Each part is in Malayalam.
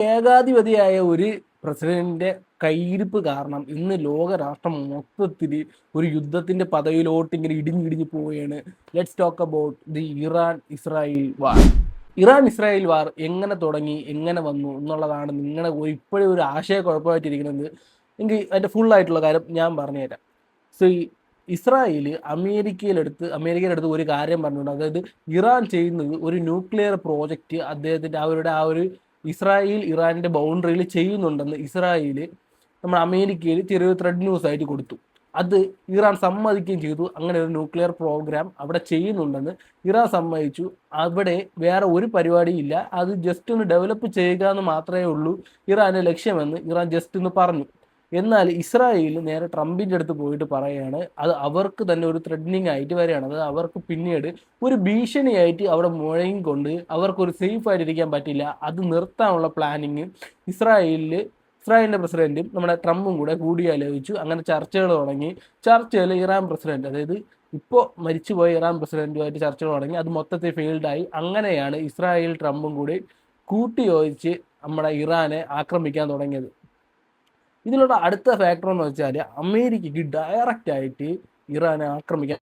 ഏകാധിപതിയായ ഒരു പ്രസിഡന്റിന്റെ കയ്യിരിപ്പ് കാരണം ഇന്ന് ലോകരാഷ്ട്രം മൊത്തത്തിൽ ഒരു യുദ്ധത്തിന്റെ പദവിയിലോട്ട് ഇങ്ങനെ ഇടിഞ്ഞിടിഞ്ഞു പോവുകയാണ്. Let's talk about the Iran Israel war എങ്ങനെ തുടങ്ങി, എങ്ങനെ വന്നു എന്നുള്ളതാണ് നിങ്ങളുടെ ഇപ്പോഴും ഒരു ആശയക്കുഴപ്പമായിട്ടിരിക്കുന്നത്. എങ്കിൽ അതിന്റെ ഫുൾ ആയിട്ടുള്ള കാര്യം ഞാൻ പറഞ്ഞുതരാം. സോ ഇസ്രായേൽ അമേരിക്കയുടെ അടുത്ത് ഒരു കാര്യം പറഞ്ഞിട്ടുണ്ട്. അതായത് ഇറാൻ ചെയ്യുന്നത് ഒരു ന്യൂക്ലിയർ പ്രോജക്റ്റ് അവരുടെ ആ ഒരു ഇറാന്റെ ബൗണ്ടറിയിൽ ചെയ്യുന്നുണ്ടെന്ന് ഇസ്രായേൽ അമേരിക്കയിൽ ചെറിയൊരു ത്രെഡ് ന്യൂസ് ആയിട്ട് കൊടുത്തു. അത് ഇറാൻ സമ്മതിക്കുകയും ചെയ്തു. അങ്ങനെ ഒരു ന്യൂക്ലിയർ പ്രോഗ്രാം അവിടെ ചെയ്യുന്നുണ്ടെന്ന് ഇറാൻ സമ്മതിച്ചു. അവിടെ വേറെ ഒരു പരിപാടിയില്ല, അത് ജസ്റ്റ് ഒന്ന് ഡെവലപ്പ് ചെയ്യുക എന്ന് മാത്രമേ ഉള്ളൂ ഇറാന്റെ ലക്ഷ്യമെന്ന് ഇറാൻ ജസ്റ്റ് ഒന്ന് പറഞ്ഞു. എന്നാൽ ഇസ്രായേൽ നേരെ ട്രംപിന്റെ അടുത്ത് പോയിട്ട് പറയുകയാണ് അത് അവർക്ക് തന്നെ ഒരു ത്രെഡനിങ് ആയിട്ട് വരികയാണ്. അത് അവർക്ക് പിന്നീട് ഒരു ഭീഷണിയായിട്ട് അവിടെ മുഴങ്ങിക്കൊണ്ട് അവർക്കൊരു സേഫ് ആയിട്ടിരിക്കാൻ പറ്റില്ല. അത് നിർത്താനുള്ള പ്ലാനിങ് ഇസ്രായേലിന്റെ പ്രസിഡന്റും നമ്മുടെ ട്രംപും കൂടെ കൂടിയാലോചിച്ചു. അങ്ങനെ ചർച്ചകൾ തുടങ്ങി. ചർച്ചയിൽ ഇറാൻ പ്രസിഡന്റ്, അതായത് ഇപ്പോൾ മരിച്ചുപോയ ഇറാൻ പ്രസിഡന്റുമായിട്ട് ചർച്ചകൾ തുടങ്ങി. അത് മൊത്തത്തിൽ ഫെയിൽഡായി. അങ്ങനെയാണ് ഇസ്രായേൽ ട്രംപും കൂടി കൂട്ടിയോജിച്ച് നമ്മുടെ ഇറാനെ ആക്രമിക്കാൻ തുടങ്ങിയത്. ഇതിലുള്ള അടുത്ത ഫാക്ടർ എന്ന് വെച്ചാൽ അമേരിക്കയ്ക്ക് ഡയറക്റ്റ് ആയിട്ട് ഇറാനെ ആക്രമിക്കാൻ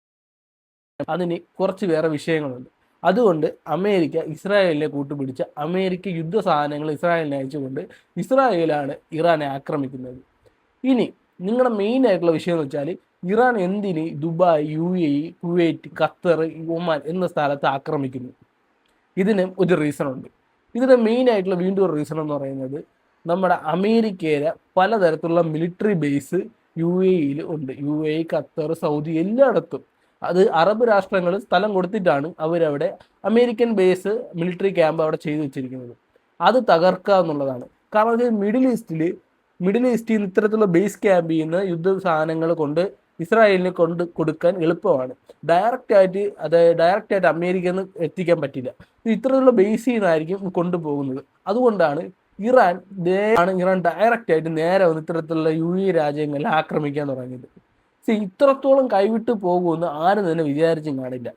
അതിന് കുറച്ച് വേറെ വിഷയങ്ങളുണ്ട്. അതുകൊണ്ട് അമേരിക്ക ഇസ്രായേലിനെ കൂട്ടുപിടിച്ച് അമേരിക്ക യുദ്ധ സാധനങ്ങൾ ഇസ്രായേലിനെ അയച്ചുകൊണ്ട് ഇസ്രായേലാണ് ഇറാനെ ആക്രമിക്കുന്നത്. ഇനി നിങ്ങളുടെ മെയിൻ ആയിട്ടുള്ള വിഷയം എന്ന് വെച്ചാൽ ഇറാൻ എന്തിന് Dubai, UAE, Kuwait, Qatar, Oman എന്ന സ്ഥലത്ത് ആക്രമിക്കുന്നു? ഇതിന് ഒരു റീസൺ ഉണ്ട്. ഇതിന് മെയിൻ ആയിട്ടുള്ള വീണ്ടും ഒരു റീസൺ എന്ന് പറയുന്നത് നമ്മുടെ അമേരിക്കയിലെ പലതരത്തിലുള്ള മിലിറ്ററി ബേസ് UAE ഉണ്ട്. UAE, ഖത്തർ, സൗദി എല്ലായിടത്തും. അത് അറബ് രാഷ്ട്രങ്ങൾ സ്ഥലം കൊടുത്തിട്ടാണ് അവരവിടെ അമേരിക്കൻ ബേസ് മിലിറ്ററി ക്യാമ്പ് അവിടെ ചെയ്തു വെച്ചിരിക്കുന്നത്. അത് തകർക്കുക എന്നുള്ളതാണ്. കാരണം മിഡിൽ ഈസ്റ്റിൽ നിന്ന് ഇത്തരത്തിലുള്ള ബേസ് ക്യാമ്പ് ചെയ്യുന്ന യുദ്ധ സാധനങ്ങൾ കൊണ്ട് ഇസ്രായേലിനെ കൊടുക്കാൻ എളുപ്പമാണ്. ഡയറക്റ്റ് ആയിട്ട് അമേരിക്കയിൽ നിന്ന് എത്തിക്കാൻ പറ്റില്ല. ഇത്തരത്തിലുള്ള ബേസിൽ നിന്നായിരിക്കും കൊണ്ടുപോകുന്നത്. അതുകൊണ്ടാണ് ഇറാൻ ഡയറക്റ്റ് ആയിട്ട് നേരെ വന്ന് ഇത്തരത്തിലുള്ള UAE രാജ്യങ്ങളിൽ ആക്രമിക്കാൻ തുടങ്ങിയത്. ഇത്രത്തോളം കൈവിട്ട് പോകുമെന്ന് ആരും തന്നെ വിചാരിച്ചും കാണില്ല.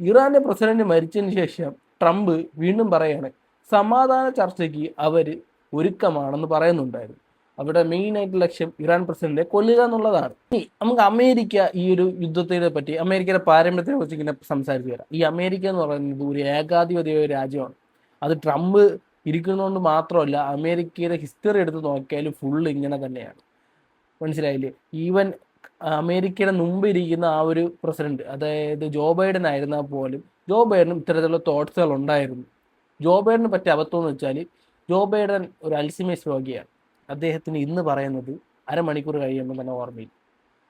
ഇറാന്റെ പ്രസിഡന്റ് മരിച്ചതിന് ശേഷം ട്രംപ് വീണ്ടും പറയാണ് സമാധാന ചർച്ചയ്ക്ക് അവർ ഒരുക്കമാണെന്ന് പറയുന്നുണ്ടായിരുന്നു. അവരുടെ മെയിൻ ആയിട്ട് ലക്ഷ്യം ഇറാൻ പ്രസിഡന്റിനെ കൊല്ലുക എന്നുള്ളതാണ്. ഇനി നമുക്ക് അമേരിക്ക ഈ ഒരു യുദ്ധത്തിനെ പറ്റി, അമേരിക്കയുടെ പാരമ്പര്യത്തെ കുറിച്ച് ഇങ്ങനെ സംസാരിച്ചു തരാം. ഈ അമേരിക്ക എന്ന് പറയുന്നത് ഒരു ഏകാധിപതിയായ രാജ്യമാണ്. അത് ട്രംപ് ഇരിക്കുന്നതുകൊണ്ട് മാത്രമല്ല, അമേരിക്കയുടെ ഹിസ്റ്ററി എടുത്ത് നോക്കിയാലും ഫുള്ള് ഇങ്ങനെ തന്നെയാണ്. മനസ്സിലായില്ലേ? ഈവൻ അമേരിക്കയുടെ മുമ്പ് ഇരിക്കുന്ന ആ ഒരു പ്രസിഡന്റ്, അതായത് ജോ ബൈഡൻ ആയിരുന്നാൽ പോലും ജോ ബൈഡനും ഇത്തരത്തിലുള്ള തോട്ട്സുകൾ ഉണ്ടായിരുന്നു. ജോ ബൈഡന് പറ്റിയ അബദ്ധം എന്ന് വെച്ചാൽ ജോ ബൈഡൻ ഒരു അൽസിമേഴ്സ് രോഗിയാണ്. അദ്ദേഹത്തിന് ഇന്ന് പറയുന്നത് അരമണിക്കൂർ കഴിയുമ്പോൾ തന്നെ ഓർമ്മയില്ല.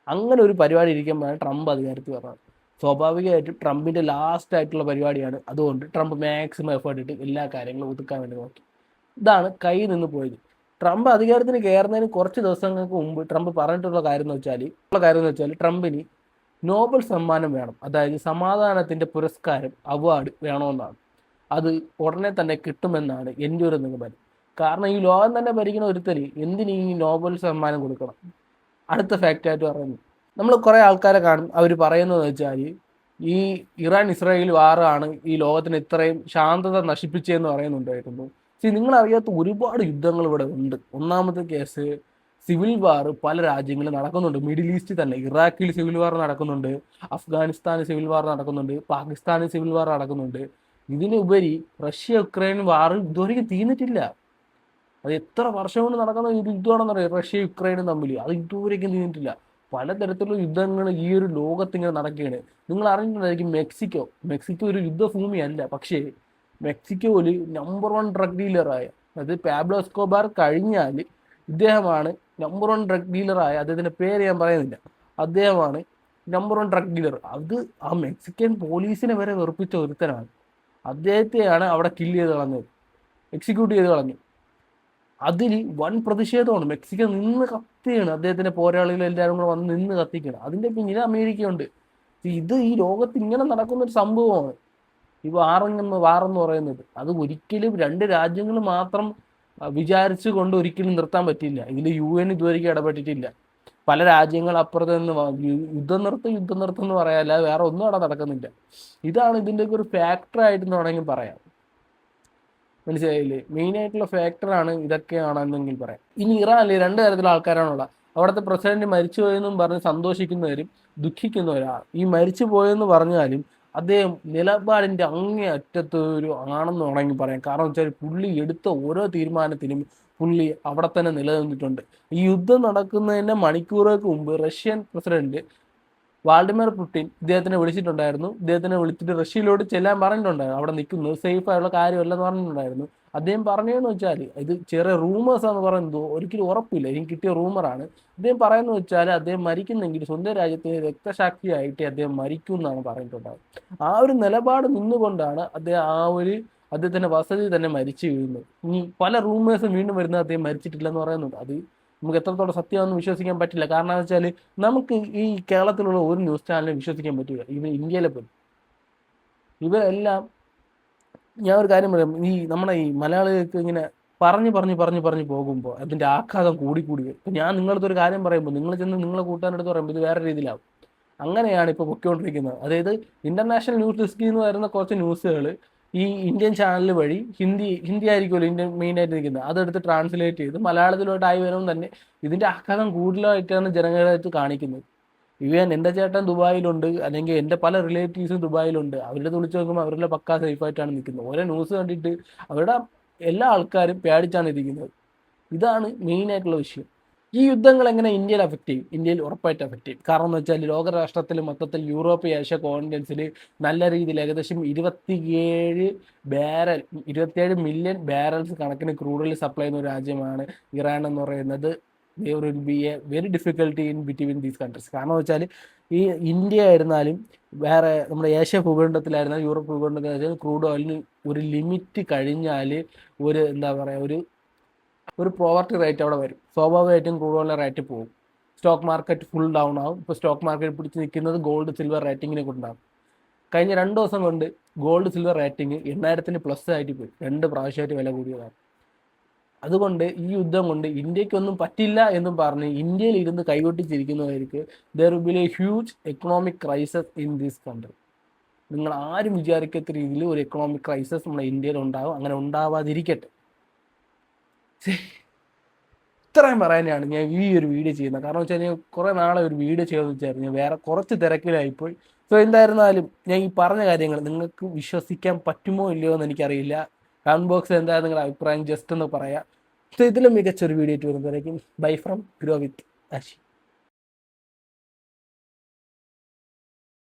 അങ്ങനെ ഒരു പരിപാടി ഇരിക്കുമ്പോഴാണ് ട്രംപ് അധികാരത്തിൽ പറഞ്ഞത്. സ്വാഭാവികമായിട്ടും ട്രംപിന്റെ ലാസ്റ്റ് ആയിട്ടുള്ള പരിപാടിയാണ്. അതുകൊണ്ട് ട്രംപ് മാക്സിമം എഫേർട്ട് ഇട്ട് എല്ലാ കാര്യങ്ങളും ഒതുക്കാൻ വേണ്ടി നോക്കി. ഇതാണ് കയ്യിൽ നിന്ന് പോയത്. ട്രംപ് അധികാരത്തിന് കയറുന്നതിന് കുറച്ച് ദിവസങ്ങൾക്ക് മുമ്പ് ട്രംപ് പറഞ്ഞിട്ടുള്ള കാര്യം എന്ന് വെച്ചാൽ ട്രംപിന് നോബൽ സമ്മാനം വേണം, അതായത് സമാധാനത്തിന്റെ പുരസ്കാരം, അവാർഡ് വേണമെന്നാണ്. അത് ഉടനെ തന്നെ കിട്ടുമെന്നാണ് എൻ്റെ ഒരു നിഗമനം. കാരണം ഈ ലോകം തന്നെ ഭരിക്കുന്ന ഒരുത്തന് എന്തിന് ഈ നോബൽ സമ്മാനം കൊടുക്കണം? അടുത്ത ഫാക്റ്റായിട്ട് പറയുന്നു, നമ്മൾ കുറേ ആൾക്കാരെ കാണും, അവർ പറയുന്നത് വെച്ചാൽ ഈ ഇസ്രായേൽ വാറാണ് ഈ ലോകത്തിന് ഇത്രയും ശാന്തത നശിപ്പിച്ചതെന്ന് പറയുന്നുണ്ടായിരുന്നു. നിങ്ങളറിയാത്ത ഒരുപാട് യുദ്ധങ്ങൾ ഇവിടെ ഉണ്ട്. ഒന്നാമത്തെ കേസ് സിവിൽ വാർ പല രാജ്യങ്ങളിൽ നടക്കുന്നുണ്ട്. മിഡിൽ ഈസ്റ്റ് തന്നെ ഇറാഖിൽ സിവിൽ വാർ നടക്കുന്നുണ്ട്, അഫ്ഗാനിസ്ഥാനിൽ സിവിൽ വാർ നടക്കുന്നുണ്ട്, പാകിസ്ഥാനിൽ സിവിൽ വാർ നടക്കുന്നുണ്ട്. ഇതിനുപരി യുക്രൈൻ വാർ ഇതുവരെയും തീർന്നിട്ടില്ല. അത് എത്ര വർഷം കൊണ്ട് നടക്കുന്ന ഒരു യുദ്ധമാണെന്ന് പറയാം, യുക്രൈനും തമ്മിൽ. അത് ഇതുവരെയും തീർന്നിട്ടില്ല. പലതരത്തിലുള്ള യുദ്ധങ്ങൾ ഈ ഒരു ലോകത്തിങ്ങനെ നടക്കുകയാണ്. നിങ്ങൾ അറിഞ്ഞിട്ടുണ്ടായിരിക്കും മെക്സിക്കോ ഒരു യുദ്ധഭൂമിയല്ല, പക്ഷേ മെക്സിക്കോയിൽ നമ്പർ 1 ഡ്രഗ് ഡീലറായ, അതായത് പാബ്ലോ എസ്കോബാർ കഴിഞ്ഞാൽ ഇദ്ദേഹമാണ് നമ്പർ 1 ഡ്രഗ് ഡീലറായ, അദ്ദേഹത്തിൻ്റെ പേര് ഞാൻ പറയുന്നില്ല, അദ്ദേഹമാണ് നമ്പർ 1 ഡ്രഗ് ഡീലർ. അത് ആ മെക്സിക്കൻ പോലീസിനെ വരെ വെറുപ്പിച്ച ഒരുത്തനാണ്. അദ്ദേഹത്തെയാണ് അവിടെ എക്സിക്യൂട്ട് ചെയ്ത് കളഞ്ഞു. അതിൽ വൻ പ്രതിഷേധമാണ്. മെക്സിക്കോ നിന്ന് കത്തിയാണ്. അദ്ദേഹത്തിന്റെ പോരാളികൾ എല്ലാവരും കൂടെ വന്ന് നിന്ന് കത്തിക്കണം. അതിന്റെ പിന്നിൽ അമേരിക്കയുണ്ട്. ഇത് ഈ ലോകത്ത് ഇങ്ങനെ നടക്കുന്ന ഒരു സംഭവമാണ് ഈ വാറെന്ന് പറയുന്നത്. അത് ഒരിക്കലും രണ്ട് രാജ്യങ്ങൾ മാത്രം വിചാരിച്ചു കൊണ്ട് ഒരിക്കലും നിർത്താൻ പറ്റില്ല. ഇതിൽ UN ഇതുവരെയ്ക്കും ഇടപെട്ടിട്ടില്ല. പല രാജ്യങ്ങൾ അപ്പുറത്ത് നിന്ന് യുദ്ധം നിർത്തും എന്ന് പറയാല്ല, വേറെ ഒന്നും അവിടെ നടക്കുന്നില്ല. ഇതാണ് ഇതിൻ്റെയൊക്കെ ഒരു ഫാക്ടർ ആയിട്ട് വേണമെങ്കിൽ പറയാം. മനസ്സിലായില്ലേ? മെയിൻ ആയിട്ടുള്ള ഫാക്ടറാണ് ഇതൊക്കെയാണെന്നെങ്കിൽ പറയാം. ഇനി ഇറാനിൽ രണ്ട് തരത്തിലുള്ള ആൾക്കാരാണുള്ള. അവിടുത്തെ പ്രസിഡന്റ് മരിച്ചു പോയെന്നും പറഞ്ഞ് സന്തോഷിക്കുന്നവരും ദുഃഖിക്കുന്നവരാണ്. ഈ മരിച്ചു പോയെന്ന് പറഞ്ഞാലും അദ്ദേഹം നിലപാടിന്റെ അങ്ങേ അറ്റത്ത് ഒരു ആണെന്ന് വേണമെങ്കിൽ പറയാം. കാരണം വെച്ചാൽ പുള്ളി എടുത്ത ഓരോ തീരുമാനത്തിനും പുള്ളി അവിടെ തന്നെ നിലനിന്നിട്ടുണ്ട്. ഈ യുദ്ധം നടക്കുന്നതിന്റെ മണിക്കൂറുകൾക്ക് മുമ്പ് റഷ്യൻ പ്രസിഡന്റ് വാൾഡിമിർ പുടിൻ ഇദ്ദേഹത്തിനെ വിളിച്ചിട്ടുണ്ടായിരുന്നു. ഇദ്ദേഹത്തിനെ വിളിച്ചിട്ട് റഷ്യയിലോട്ട് ചെല്ലാൻ പറഞ്ഞിട്ടുണ്ടായിരുന്നു. അവിടെ നിൽക്കുന്നത് സേഫ് ആയുള്ള കാര്യമല്ലെന്ന് പറഞ്ഞിട്ടുണ്ടായിരുന്നു. അദ്ദേഹം പറഞ്ഞതെന്ന് വെച്ചാൽ ഇത് ചെറിയ റൂമേഴ്സ് എന്ന് പറയുന്നത് ഒരിക്കലും ഉറപ്പില്ല, എനിക്ക് കിട്ടിയ റൂമറാണ്. അദ്ദേഹം പറയുന്നത് വെച്ചാൽ അദ്ദേഹം മരിക്കുന്നെങ്കിൽ സ്വന്തം രാജ്യത്തിന് രക്തസാക്ഷിയായിട്ട് അദ്ദേഹം മരിക്കും എന്നാണ് പറഞ്ഞിട്ടുണ്ടായത്. ആ ഒരു നിലപാട് നിന്നുകൊണ്ടാണ് അദ്ദേഹം അദ്ദേഹത്തിന്റെ വസതി തന്നെ മരിച്ചു വീഴുന്നത്. ഇനി പല റൂമേഴ്സും വീണ്ടും വരുന്നത് അദ്ദേഹം മരിച്ചിട്ടില്ലെന്ന് പറയുന്നുണ്ട്. അത് നമുക്ക് എത്രത്തോളം സത്യമാണെന്ന് വിശ്വസിക്കാൻ പറ്റില്ല. കാരണം എന്ന് വെച്ചാൽ നമുക്ക് ഈ കേരളത്തിലുള്ള ഒരു ന്യൂസ് ചാനലിനെ വിശ്വസിക്കാൻ പറ്റില്ല. ഇന്ത്യയിലെ പോലും ഇവരെല്ലാം, ഞാൻ ഒരു കാര്യം പറയാം, നമ്മുടെ ഈ മലയാളികൾക്ക് ഇങ്ങനെ പറഞ്ഞു പോകുമ്പോൾ അതിന്റെ ആഘാതം കൂടി വരും. ഇപ്പം ഞാൻ നിങ്ങളടുത്ത് ഒരു കാര്യം പറയുമ്പോൾ നിങ്ങൾ ചെന്ന് നിങ്ങളെ കൂട്ടാനെടുത്ത് പറയുമ്പോൾ ഇത് വേറെ രീതിയിലാവും. അങ്ങനെയാണ് ഇപ്പോൾ പൊയ്ക്കൊണ്ടിരിക്കുന്നത്. അതായത് ഇന്റർനാഷണൽ ന്യൂസ് ഡെസ്കിൽ നിന്ന് വരുന്ന കുറച്ച് ന്യൂസുകൾ ഈ ഇന്ത്യൻ ചാനൽ വഴി ഹിന്ദി ആയിരിക്കുമല്ലോ ഇന്ത്യൻ മെയിൻ ആയിട്ട് നിൽക്കുന്നത്, അതെടുത്ത് ട്രാൻസ്ലേറ്റ് ചെയ്ത് മലയാളത്തിലോട്ടായി വരുമ്പോൾ തന്നെ ഇതിന്റെ ആഘാതം കൂടുതലായിട്ടാണ് ജനങ്ങളായിട്ട് കാണിക്കുന്നത്. ഇവൻ എൻ്റെ ചേട്ടൻ ദുബായിലുണ്ട്, അല്ലെങ്കിൽ എൻ്റെ പല റിലേറ്റീവ്സും ദുബായിലുണ്ട്. അവരുടെ വിളിച്ച് നോക്കുമ്പോൾ അവരുടെ പക്കാ സേഫായിട്ടാണ് നിൽക്കുന്നത്. ഓരോ ന്യൂസ് കണ്ടിട്ട് അവരുടെ എല്ലാ ആൾക്കാരും പേടിച്ചാണ് ഇരിക്കുന്നത്. ഇതാണ് മെയിൻ ആയിട്ടുള്ള വിഷയം. ഈ യുദ്ധങ്ങൾ എങ്ങനെ ഇന്ത്യയിൽ അഫക്റ്റ് ചെയ്യും? ഇന്ത്യയിൽ ഉറപ്പായിട്ട് അഫക്റ്റ് ചെയ്യും. കാരണം എന്ന് വെച്ചാൽ ലോകരാഷ്ട്രത്തിൽ മൊത്തത്തിൽ യൂറോപ്പ് ഏഷ്യ കോണ്ടിനെൻസിൽ നല്ല രീതിയിൽ ഏകദേശം 27 മില്യൺ ബാരൽസ് കണക്കിന് ക്രൂഡ് ഓയിൽ സപ്ലൈ ചെയ്യുന്ന ഒരു രാജ്യമാണ് ഇറാൻ എന്ന് പറയുന്നത്. there will be a very difficulty in between these countries. കാരണം വെച്ചാൽ ഈ ഇന്ത്യ ആയിരുന്നാലും വേറെ നമ്മുടെ ഏഷ്യ ഭൂഖണ്ഡത്തിലായിരുന്നാലും യൂറോപ്പ് ഭൂഖണ്ഡത്തിലായിരുന്നാലും ക്രൂഡ് ഓയിലിന് ഒരു ലിമിറ്റ് കഴിഞ്ഞാൽ എന്താ പറയുക, ഒരു പോവർട്ടി റേറ്റ് അവിടെ വരും. സ്വാഭാവികമായിട്ടും ക്രൂഡ് ഓയിലിൻ്റെ റേറ്റ് പോകും. സ്റ്റോക്ക് മാർക്കറ്റ് ഫുൾ ഡൗൺ ആവും. ഇപ്പോൾ സ്റ്റോക്ക് മാർക്കറ്റ് പിടിച്ച് നിൽക്കുന്നത് ഗോൾഡ് സിൽവർ റേറ്റിങ്ങിനെ കൊണ്ടാകും. കഴിഞ്ഞ 2 ദിവസം കൊണ്ട് ഗോൾഡ് സിൽവർ റേറ്റിംഗ് 8000 പ്ലസ് ആയിട്ട് പോയി. 2 പ്രാവശ്യമായിട്ട് വില കൂടിയതാണ്. അതുകൊണ്ട് ഈ യുദ്ധം കൊണ്ട് ഇന്ത്യക്കൊന്നും പറ്റില്ല എന്നും പറഞ്ഞ് ഇന്ത്യയിൽ ഇരുന്ന് കൈകൊട്ടിച്ചിരിക്കുന്നവർക്ക് there will be a huge economic crisis in this country. നിങ്ങൾ ആരും വിചാരിക്കാത്ത രീതിയിൽ ഒരു എക്കണോമിക് ക്രൈസിസ് നമ്മുടെ ഇന്ത്യയിൽ ഉണ്ടാവും. അങ്ങനെ ഉണ്ടാവാതിരിക്കട്ടെ. ഇത്രയും പറയാനാണ് ഞാൻ ഈ ഒരു വീഡിയോ ചെയ്യുന്നത്. കാരണം വെച്ചാൽ ഞാൻ കുറേ നാളെ ഒരു വീഡിയോ ചെയ്തെന്ന് വെച്ചായിരുന്നു, ഞാൻ വേറെ കുറച്ച് തിരക്കിലായിപ്പോയി. സോ എന്തായിരുന്നാലും ഞാൻ ഈ പറഞ്ഞ കാര്യങ്ങൾ നിങ്ങൾക്ക് വിശ്വസിക്കാൻ പറ്റുമോ ഇല്ലയോ എന്ന് എനിക്കറിയില്ല. കമന്റ് ബോക്സിൽ എന്തായാലും നിങ്ങളുടെ അഭിപ്രായം ജസ്റ്റ് ഒന്ന് പറയാം. സോ ഇതിലും മികച്ചൊരു വീഡിയോ ആയിട്ട് വരുമ്പോഴേക്കും bye from grow with Ashi.